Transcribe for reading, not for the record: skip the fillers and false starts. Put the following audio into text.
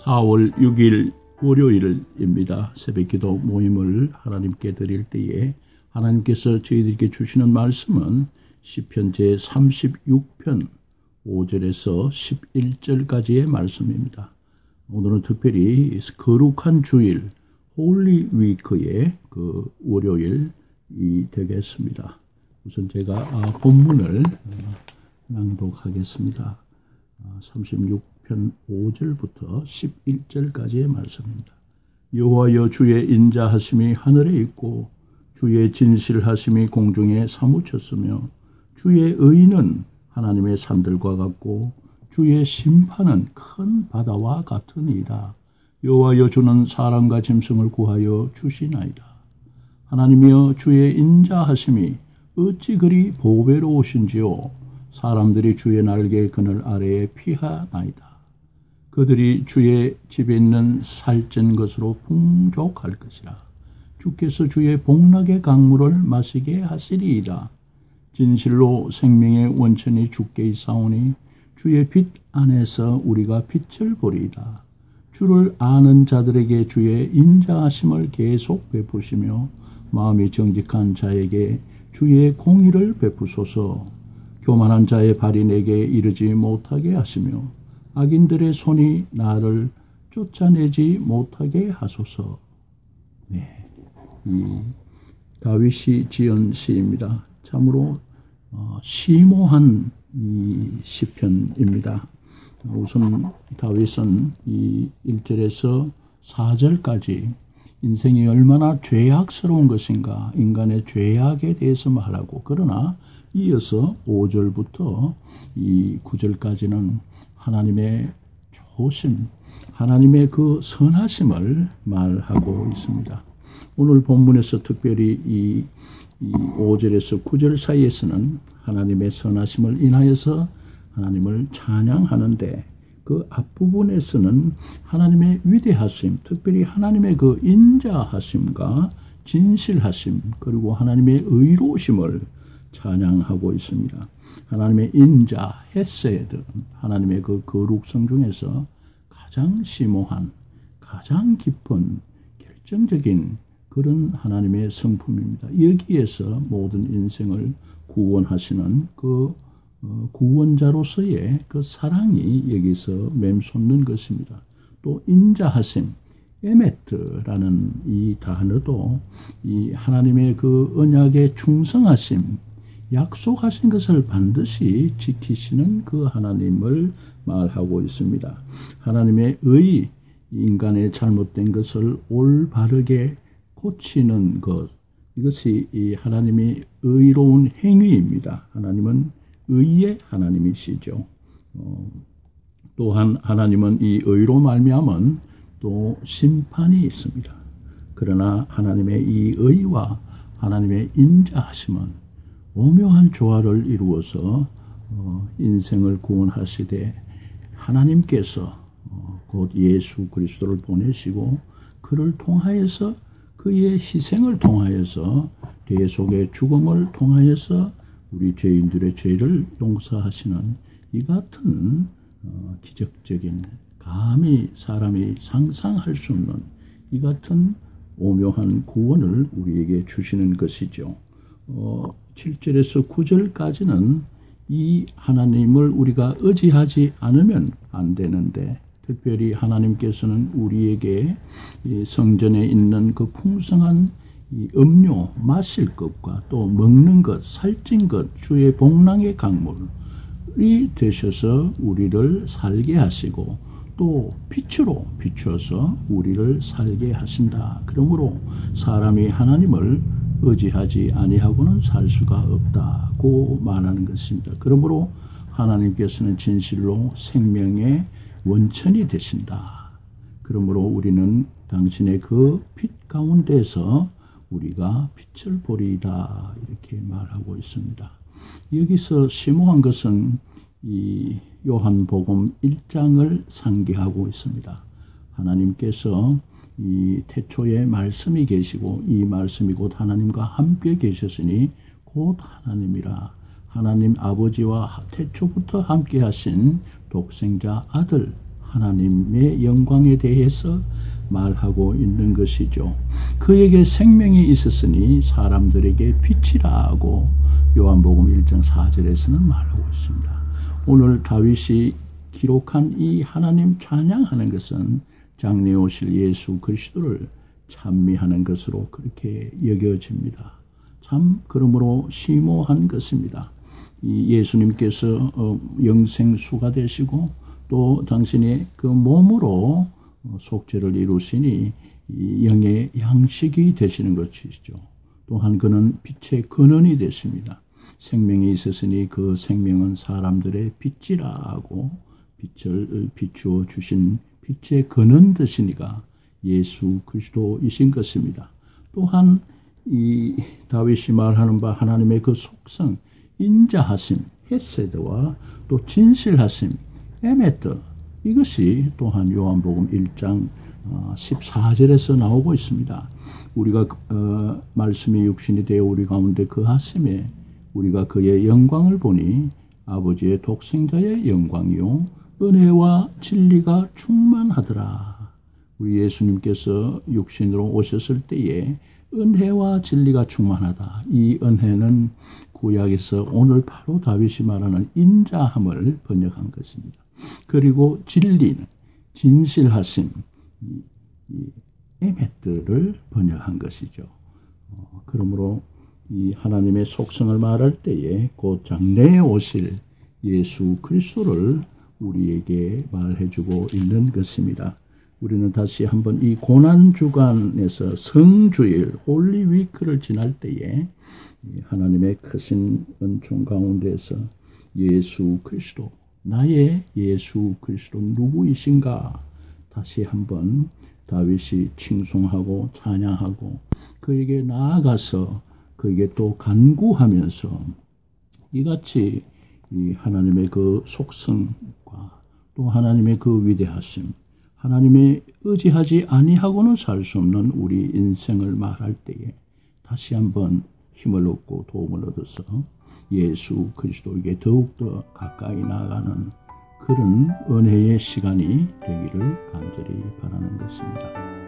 4월 6일 월요일입니다. 새벽기도 모임을 하나님께 드릴 때에 하나님께서 저희들에게 주시는 말씀은 시편 제36편 5절에서 11절까지의 말씀입니다. 오늘은 특별히 거룩한 주일 홀리 위크의 그 월요일이 되겠습니다. 우선 제가 본문을 낭독하겠습니다. 36편 5절부터 11절까지의 말씀입니다. 여호와여, 주의 인자하심이 하늘에 있고 주의 진실하심이 공중에 사무쳤으며 주의 의는 하나님의 산들과 같고 주의 심판은 큰 바다와 같으니이다. 여호와여, 주는 사람과 짐승을 구하여 주시나이다. 하나님이여, 주의 인자하심이 어찌 그리 보배로우신지요. 사람들이 주의 날개 그늘 아래에 피하나이다. 그들이 주의 집에 있는 살찐 것으로 풍족할 것이라. 주께서 주의 복락의 강물을 마시게 하시리이다. 진실로 생명의 원천이 주께 있사오니 주의 빛 안에서 우리가 빛을 보리이다. 주를 아는 자들에게 주의 인자하심을 계속 베푸시며 마음이 정직한 자에게 주의 공의를 베푸소서. 교만한 자의 발이 내게 이르지 못하게 하시며 악인들의 손이 나를 쫓아내지 못하게 하소서. 네, 이 다윗이 지은 시입니다. 참으로 심오한 이 시편입니다. 우선 다윗은 이 1절에서 4절까지 인생이 얼마나 죄악스러운 것인가, 인간의 죄악에 대해서 말하고, 그러나 이어서 5절부터 이 9절까지는 하나님의 조심, 하나님의 그 선하심을 말하고 있습니다. 오늘 본문에서 특별히 이 5절에서 9절 사이에서는 하나님의 선하심을 인하여서 하나님을 찬양하는데, 그 앞부분에서는 하나님의 위대하심, 특별히 하나님의 그 인자하심과 진실하심, 그리고 하나님의 의로우심을 찬양하고 있습니다. 하나님의 인자, 헤세드, 하나님의 그 거룩성 중에서 가장 심오한, 가장 깊은, 결정적인 그런 하나님의 성품입니다. 여기에서 모든 인생을 구원하시는 그 구원자로서의 그 사랑이 여기서 맴솟는 것입니다. 또 인자하심, 에메트라는 이 단어도 이 하나님의 그 언약에 충성하심, 약속하신 것을 반드시 지키시는 그 하나님을 말하고 있습니다. 하나님의 의, 인간의 잘못된 것을 올바르게 고치는 것, 이것이 이 하나님의 의로운 행위입니다. 하나님은 의의 하나님이시죠. 또한 하나님은 이 의로 말미암은 또 심판이 있습니다. 그러나 하나님의 이 의와 하나님의 인자하심은 오묘한 조화를 이루어서 인생을 구원하시되, 하나님께서 곧 예수 그리스도를 보내시고 그를 통하여서, 그의 희생을 통하여서, 대속의 죽음을 통하여서 우리 죄인들의 죄를 용서하시는 이 같은 기적적인, 감히 사람이 상상할 수 없는 이 같은 오묘한 구원을 우리에게 주시는 것이죠. 7절에서 9절까지는 이 하나님을 우리가 의지하지 않으면 안 되는데, 특별히 하나님께서는 우리에게 이 성전에 있는 그 풍성한 이 음료, 마실 것과 또 먹는 것, 살찐 것, 주의 복락의 강물이 되셔서 우리를 살게 하시고, 또 빛으로 비추어서 우리를 살게 하신다. 그러므로 사람이 하나님을 의지하지 아니하고는 살 수가 없다고 말하는 것입니다. 그러므로 하나님께서는 진실로 생명의 원천이 되신다. 그러므로 우리는 당신의 그 빛 가운데서 우리가 빛을 보리이다, 이렇게 말하고 있습니다. 여기서 심오한 것은 이 요한복음 1장을 상기하고 있습니다. 하나님께서 이 태초에 말씀이 계시고 이 말씀이 곧 하나님과 함께 계셨으니 곧 하나님이라. 하나님 아버지와 태초부터 함께 하신 독생자 아들 하나님의 영광에 대해서 말하고 있는 것이죠. 그에게 생명이 있었으니 사람들에게 빛이라 하고 요한복음 1장 4절에서는 말하고 있습니다. 오늘 다윗이 기록한 이 하나님 찬양하는 것은 장래에 오실 예수 그리스도를 찬미하는 것으로 그렇게 여겨집니다. 참 그러므로 심오한 것입니다. 이 예수님께서 영생수가 되시고 또 당신의 그 몸으로 속죄를 이루시니 이 영의 양식이 되시는 것이죠. 또한 그는 빛의 근원이 되십니다. 생명이 있었으니 그 생명은 사람들의 빛이라 하고 빛을 비추어 주신 빛의 근원 되시니가 예수 그리스도이신 것입니다. 또한 이 다윗이 말하는 바 하나님의 그 속성, 인자하심, 헤세드와 또 진실하심, 에메트, 이것이 또한 요한복음 1장 14절에서 나오고 있습니다. 우리가 말씀이 육신이 되어 우리 가운데 거하심에 우리가 그의 영광을 보니 아버지의 독생자의 영광이요 은혜와 진리가 충만하더라. 우리 예수님께서 육신으로 오셨을 때에 은혜와 진리가 충만하다. 이 은혜는 구약에서 오늘 바로 다윗이 말하는 인자함을 번역한 것입니다. 그리고 진리는 진실하심, 에메트를 번역한 것이죠. 그러므로 이 하나님의 속성을 말할 때에 곧 장래에 오실 예수 그리스도를 우리에게 말해주고 있는 것입니다. 우리는 다시 한번 이 고난주간에서 성주일 홀리 위크를 지날 때에 하나님의 크신 은총 가운데서 예수 그리스도, 나의 예수 그리스도 누구이신가 다시 한번 다윗이 칭송하고 찬양하고 그에게 나아가서 그에게 또 간구하면서 이같이 이 하나님의 그 속성과 또 하나님의 그 위대하심, 하나님의 의지하지 아니하고는 살 수 없는 우리 인생을 말할 때에 다시 한번 힘을 얻고 도움을 얻어서 예수 그리스도에게 더욱더 가까이 나아가는 그런 은혜의 시간이 되기를 간절히 바라는 것입니다.